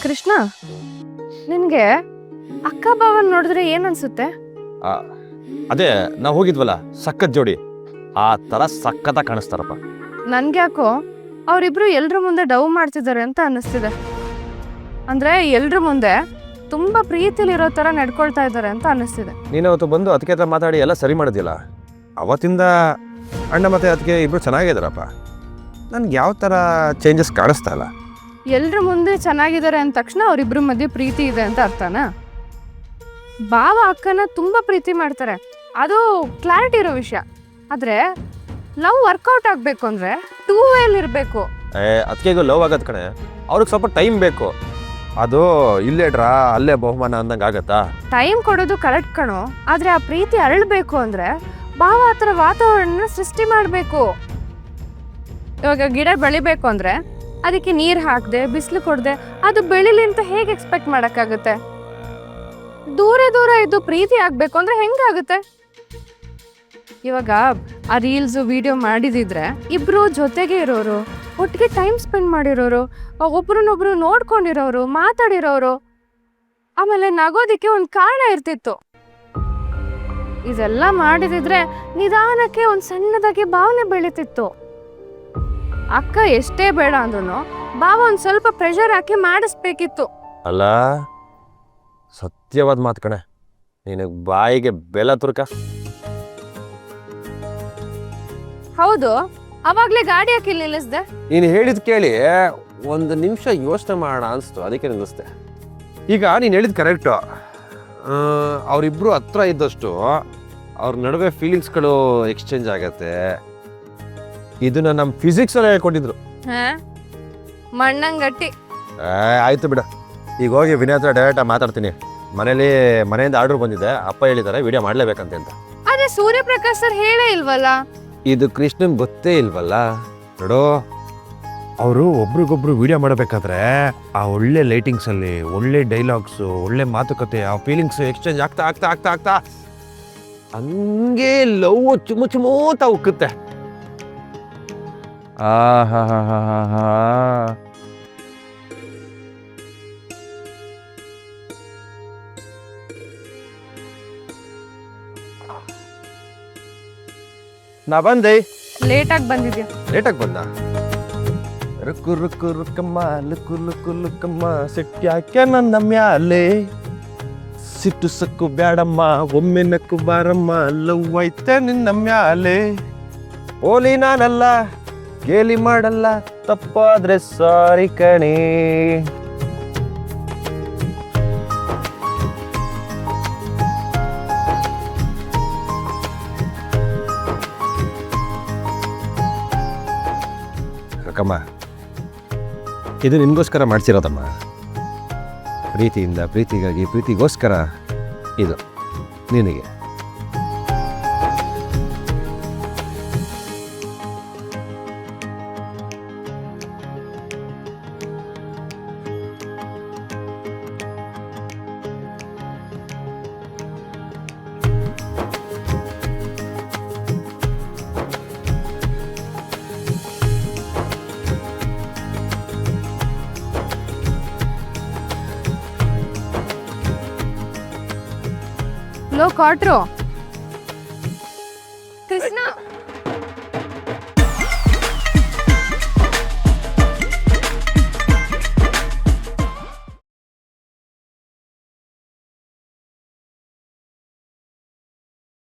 ಕೃಷ್ಣ, ನಿನ್ಗೆ ಅಕ್ಕ ಬಾವನ್ ನೋಡಿದ್ರೆ ಏನ್ ಅನ್ಸುತ್ತೆ? ಅದೇ ನಾವು ಹೋಗಿದ್ವಲ್ಲ ಸಖತ್ ಜೋಡಿ, ಆ ತರ ಸಖತ್ತ ಕಾಣಿಸ್ತಾರಪ್ಪ. ನನ್ಗ್ಯಾಕೋ ಅವರಿಬ್ರು ಎಲ್ರ ಮುಂದೆ ಡವ್ ಮಾಡ್ತಿದ್ದಾರೆ ಅಂತ ಅನ್ನಿಸ್ತಿದೆ. ಅಂದ್ರೆ ಎಲ್ರ ಮುಂದೆ ತುಂಬಾ ಪ್ರೀತಿಲಿರೋ ತರ ನಡ್ಕೊಳ್ತಾ ಇದ್ದಾರೆ ಅಂತ ಅನ್ನಿಸ್ತಿದೆ. ನೀನು ಅವತ್ತು ಬಂದು ಅದಕ್ಕೆ ಹತ್ರ ಮಾತಾಡಿ ಎಲ್ಲ ಸರಿ ಮಾಡೋದಿಲ್ಲ. ಅವತ್ತಿಂದ ಅಣ್ಣ ಮತ್ತೆ ಅದಕ್ಕೆ ಇಬ್ರು ಚೆನ್ನಾಗಿದ್ದಾರಪ್ಪ. ನನ್ಗೆ ಯಾವ ಥರ ಚೇಂಜಸ್ ಕಾಣಿಸ್ತಾ ಇಲ್ಲ. ಎಲ್ರ ಮುಂದೆ ಚೆನ್ನಾಗಿದ್ದಾರೆ ಅಂದ ತಕ್ಷಣ ಅವರಿಬ್ರು ಮಧ್ಯೆ ಪ್ರೀತಿ ಇದೆ ಅಂತ ಅರ್ಥನಾ? ಬಾವ ಅಕ್ಕನ ತುಂಬಾ ಪ್ರೀತಿ ಮಾಡ್ತಾರೆ, ಅದು ಕ್ಲಾರಿಟಿ ಇರೋ ವಿಷಯ. ಆದ್ರೆ ಲವ್ ವರ್ಕೌಟ್ ಆಗ್ಬೇಕು ಅಂದ್ರೆ 2 ವೇಲ್ ಇರಬೇಕು. ಅದಕ್ಕೆ ಲವ್ ಆಗೋದ್ ಕಣೆ, ಅವ್ರಿಗೆ ಸ್ವಲ್ಪ ಟೈಮ್ ಬೇಕು. ಅದು ಇಲ್ಲೇ ಡ್ರಾ ಅಲ್ಲೇ ಬಹುಮಾನ ಅಂದಂಗೆ ಆಗತ್ತಾ? ಟೈಮ್ ಕೊಡೋದು ಕರೆಕ್ಟ್ ಕಣೋ, ಆದ್ರೆ ಆ ಪ್ರೀತಿ ಅರಳಬೇಕು ಅಂದ್ರೆ ಬಾವ ಆ ಥರ ವಾತಾವರಣ ಸೃಷ್ಟಿ ಮಾಡಬೇಕು. ಇವಾಗ ಗಿಡ ಬೆಳಿಬೇಕು ಅಂದ್ರೆ ಅದಕ್ಕೆ ನೀರು ಹಾಕದೆ ಬಿಸಿಲು ಕೊಡದೆ ಅದು ಬೆಳಿಲಿ ಅಂತ ಹೇಗೆ ಎಕ್ಸ್ಪೆಕ್ಟ್ ಮಾಡೋಕ್ಕಾಗುತ್ತೆ? ದೂರ ದೂರ ಇದ್ದು ಪ್ರೀತಿ ಆಗ್ಬೇಕು ಅಂದ್ರೆ ಹೆಂಗಾಗುತ್ತೆ? ಇವಾಗ ಆ ರೀಲ್ಸ್ ವಿಡಿಯೋ ಮಾಡಿದಿದ್ರೆ ಇಬ್ರು ಜೊತೆಗೆ ಇರೋರು, ಒಟ್ಟಿಗೆ ಟೈಮ್ ಸ್ಪೆಂಡ್ ಮಾಡಿರೋರು, ಒಬ್ರನ್ನೊಬ್ರು ನೋಡ್ಕೊಂಡಿರೋರು, ಮಾತಾಡಿರೋರು, ಆಮೇಲೆ ನಗೋದಿಕ್ಕೆ ಒಂದು ಕಾರಣ ಇರ್ತಿತ್ತು. ಇದೆಲ್ಲ ಮಾಡಿದಿದ್ರೆ ನಿಧಾನಕ್ಕೆ ಒಂದು ಸಣ್ಣದಾಗಿ ಭಾವನೆ ಬೆಳೀತಿತ್ತು. ಅಕ್ಕ ಎಷ್ಟೇ ಬೇಡ ಅಂದ್ರೂ ಬಾವ ಒಂದು ಸ್ವಲ್ಪ ಪ್ರೆಷರ್ ಹಾಕಿ ಮಾಡಿಸ್ಬೇಕಿತ್ತು. ಅಲ್ಲ, ಸತ್ಯವಾದ ಮಾತು ಕಣೆ, ನಿನಗೆ ಬಾಯಿಗೆ ಬೆಲ ತುರ್ಕ. ಹೌದು, ಅವಾಗ್ಲೇ ಗಾಡಿ ಹಾಕಿ ನಿಲ್ಲಿಸ್ದೆ. ನೀನು ಹೇಳಿದ್ ಕೇಳಿ ಒಂದು ನಿಮಿಷ ಯೋಚನೆ ಮಾಡೋಣ ಅನಿಸ್ತು, ಅದಕ್ಕೆ ನಿಲ್ಲಿಸ್ದೆ. ಈಗ ನೀನು ಹೇಳಿದ್ ಕರೆಕ್ಟು. ಅವರಿಬ್ರು ಹತ್ರ ಇದ್ದಷ್ಟು ಅವ್ರ ನಡುವೆ ಫೀಲಿಂಗ್ಸ್ಗಳು ಎಕ್ಸ್ಚೇಂಜ್ ಆಗತ್ತೆ. ಇದನ್ನ ನಮ್ಮ ಫಿಸಿಕ್ಸಲ್ಲಿ ಹೇಳ್ಕೊಂಡಿದ್ರು. ಮಣ್ಣಂಗಟ್ಟಿ. ಆಯ್ತು ಬಿಡ, ಈಗ ಹೋಗಿ ವಿನಯ್ ಹತ್ರ ಡೈರೆಕ್ಟಾಗಿ ಮಾತಾಡ್ತೀನಿ. ಮನೆಯಿಂದ ಆರ್ಡರ್ ಬಂದಿದೆ, ಅಪ್ಪ ಹೇಳಿದ್ದಾರೆ ವಿಡಿಯೋ ಮಾಡಲೇಬೇಕಂತೆ ಅಂತ. ಆದ್ರೆ ಸೂರ್ಯಪ್ರಕಾಶ್ ಸರ್ ಹೇಳೇ ಇಲ್ವಲ್ಲ. ಇದು ಕೃಷ್ಣನ್ ಗೊತ್ತೇ ಇಲ್ವಲ್ಲ. ನೋಡು, ಅವರು ಒಬ್ರಿಗೊಬ್ರು ವಿಡಿಯೋ ಮಾಡಬೇಕಾದ್ರೆ ಆ ಒಳ್ಳೆ ಲೈಟಿಂಗ್ಸಲ್ಲಿ ಒಳ್ಳೆ ಡೈಲಾಗ್ಸು, ಒಳ್ಳೆ ಮಾತುಕತೆ, ಆ ಫೀಲಿಂಗ್ಸ್ ಎಕ್ಸ್ಚೇಂಜ್ ಆಗ್ತಾ ಆಗ್ತಾ ಆಗ್ತಾ ಆಗ್ತಾ ಹಂಗೆ ಲವ್ ಚುಮುಚುಮೂತ ಉಕ್ಕುತ್ತೆ. ನಾ ಬಂದೆ. ಲೇಟಾಗಿ ಬಂದಿದ್ಯಾ? ಲೇಟಾಗಿ ಬಂದ. ರುಕ್ಕು ರುಕ್ಕು ರುಕ್ಕಮ್ಮ ಲುಕ್ಕು ಲುಕ್ಕು ಲುಕ್ಕಮ್ಮ ಸಿಟ್ಟ್ಯಾಕೆ ನನ್ನ ಮ್ಯಾಲೆ, ಸಿಟ್ಟು ಸಕ್ಕು ಬ್ಯಾಡಮ್ಮ ಒಮ್ಮೆ ನಕ್ಕು ಬಾರಮ್ಮ, ಲವ್ ಐತೆ ನಿನ್ನ ಮ್ಯಾಲೆ. ಓಲಿ ನಾನಲ್ಲ, ಗೇಲಿ ಮಾಡಲ್ಲ, ತಪ್ಪಾದ್ರೆ ಸಾರಿ ಕಣೇ. ಅಕ್ಕಮ್ಮ, ಇದು ನಿನ್ಗೋಸ್ಕರ ಮಾಡಿಸಿರೋದಮ್ಮ. ಪ್ರೀತಿಯಿಂದ, ಪ್ರೀತಿಗಾಗಿ, ಪ್ರೀತಿಗೋಸ್ಕರ ಇದು ನಿನಗೆ. ಲೋ ಕಾಟ್ರು ಕೃಷ್ಣ.